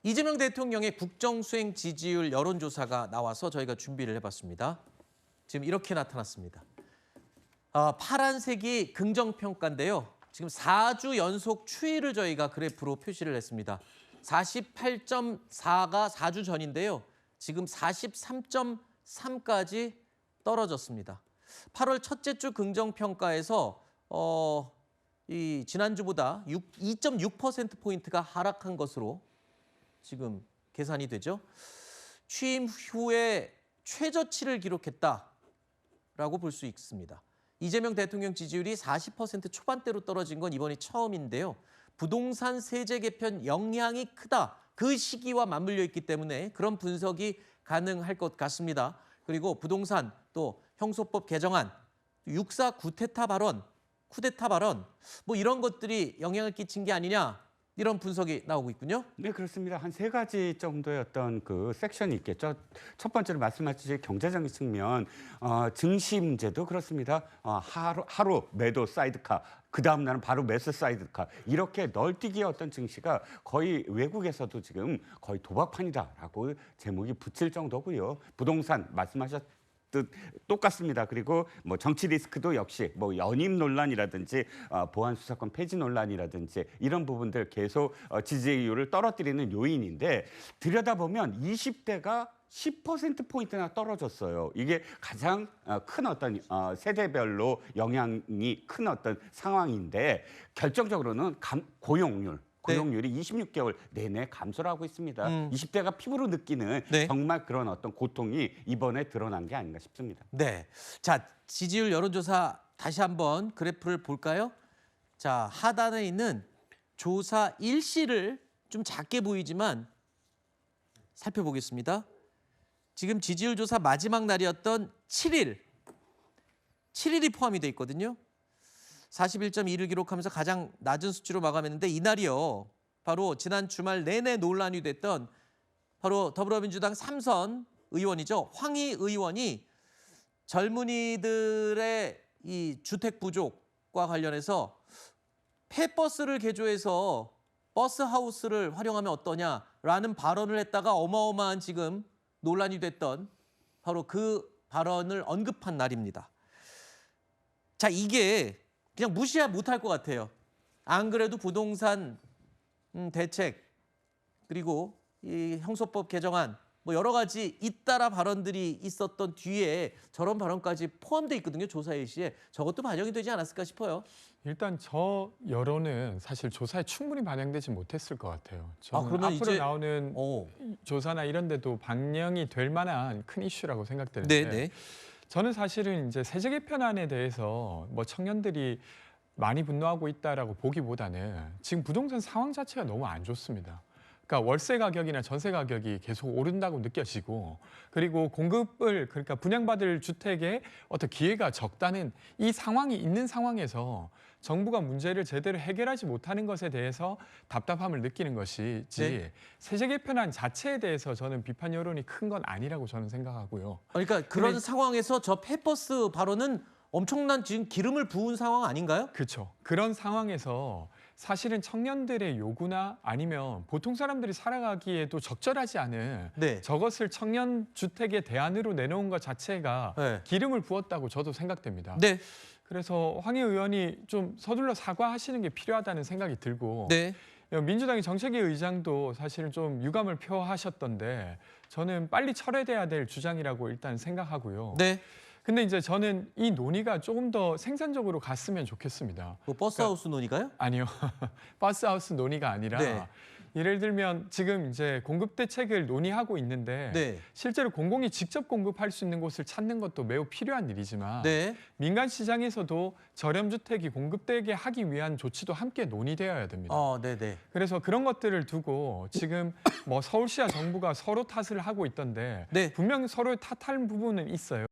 이재명 대통령의 국정수행 지지율 여론조사가 나와서 저희가 준비를 해봤습니다. 지금 이렇게 나타났습니다. 파란색이 긍정평가인데요. 지금 4주 연속 추이를 저희가 그래프로 표시를 했습니다. 48.4가 4주 전인데요. 지금 43.3까지 떨어졌습니다. 8월 첫째 주 긍정평가에서 이 지난주보다 2.6%포인트가 하락한 것으로 지금 계산이 되죠. 취임 후에 최저치를 기록했다라고 볼 수 있습니다. 이재명 대통령 지지율이 40% 초반대로 떨어진 건 이번이 처음인데요. 부동산 세제 개편 영향이 크다. 그 시기와 맞물려 있기 때문에 그런 분석이 가능할 것 같습니다. 그리고 부동산 또 형소법 개정안, 육사 쿠데타 발언 뭐 이런 것들이 영향을 끼친 게 아니냐 이런 분석이 나오고 있군요. 네, 그렇습니다. 한 세 가지 정도의 어떤 그 섹션이 있겠죠. 첫 번째로 말씀하신 경제적인 측면, 증시 문제도 그렇습니다. 하루 매도 사이드카, 그 다음 날은 바로 매수 사이드카, 이렇게 널뛰기의 어떤 증시가 거의 외국에서도 지금 거의 도박판이다라고 제목이 붙일 정도고요. 부동산 말씀하셨 똑같습니다. 그리고 뭐 정치 리스크도 역시 뭐 연임 논란이라든지 보안 수사권 폐지 논란이라든지 이런 부분들 계속 지지율을 떨어뜨리는 요인인데, 들여다보면 20대가 10%포인트나 떨어졌어요. 이게 가장 큰 어떤 세대별로 영향이 큰 어떤 상황인데, 결정적으로는 고용률이 26개월 내내 감소를 하고 있습니다. 20대가 피부로 느끼는 네. 정말 그런 어떤 고통이 이번에 드러난 게 아닌가 싶습니다. 네. 자, 지지율 여론조사 다시 한번 그래프를 볼까요? 자, 하단에 있는 조사 일시를 좀 작게 보이지만 살펴보겠습니다. 지금 지지율 조사 마지막 날이었던 7일이 포함이 돼 있거든요. 41.2를 기록하면서 가장 낮은 수치로 마감했는데, 이날이요. 바로 지난 주말 내내 논란이 됐던 바로 더불어민주당 3선 의원이죠. 황희 의원이 젊은이들의 이 주택 부족과 관련해서 폐버스를 개조해서 버스하우스를 활용하면 어떠냐라는 발언을 했다가 어마어마한 지금 논란이 됐던 바로 그 발언을 언급한 날입니다. 자, 이게 그냥 무시 못할 것 같아요. 안 그래도 부동산 대책 그리고 이 형소법 개정안 뭐 여러 가지 잇따라 발언들이 있었던 뒤에 저런 발언까지 포함되어 있거든요. 조사 일시에. 저것도 반영이 되지 않았을까 싶어요. 일단 저 여론은 사실 조사에 충분히 반영되지 못했을 것 같아요. 저는 그러면 앞으로 이제 나오는 조사나 이런 데도 반영이 될 만한 큰 이슈라고 생각되는데, 네. 저는 사실은 이제 세제 개편안에 대해서 뭐 청년들이 많이 분노하고 있다라고 보기보다는 지금 부동산 상황 자체가 너무 안 좋습니다. 그러니까 월세 가격이나 전세 가격이 계속 오른다고 느껴지고, 그리고 그러니까 분양받을 주택에 어떤 기회가 적다는 이 상황이 있는 상황에서 정부가 문제를 제대로 해결하지 못하는 것에 대해서 답답함을 느끼는 것이지, 네. 세제 개편안 자체에 대해서 저는 비판 여론이 큰 건 아니라고 저는 생각하고요. 그러니까 그런 상황에서 저 폐버스 발언은 엄청난 지금 기름을 부은 상황 아닌가요? 그렇죠. 그런 상황에서 사실은 청년들의 요구나 아니면 보통 사람들이 살아가기에도 적절하지 않은 네. 저것을 청년 주택의 대안으로 내놓은 것 자체가 네. 기름을 부었다고 저도 생각됩니다. 네. 그래서 황희 의원이 좀 서둘러 사과하시는 게 필요하다는 생각이 들고, 네. 민주당의 정책위 의장도 사실은 좀 유감을 표하셨던데, 저는 빨리 철회돼야 될 주장이라고 일단 생각하고요. 네. 근데 이제 저는 이 논의가 조금 더 생산적으로 갔으면 좋겠습니다. 뭐 버스하우스 논의가요? 아니요. 버스하우스 논의가 아니라, 네. 예를 들면 지금 이제 공급 대책을 논의하고 있는데, 네. 실제로 공공이 직접 공급할 수 있는 곳을 찾는 것도 매우 필요한 일이지만, 네. 민간 시장에서도 저렴 주택이 공급되게 하기 위한 조치도 함께 논의되어야 됩니다. 네네. 그래서 그런 것들을 두고 지금 뭐 서울시와 정부가 서로 탓을 하고 있던데, 네. 분명 서로 탓할 부분은 있어요.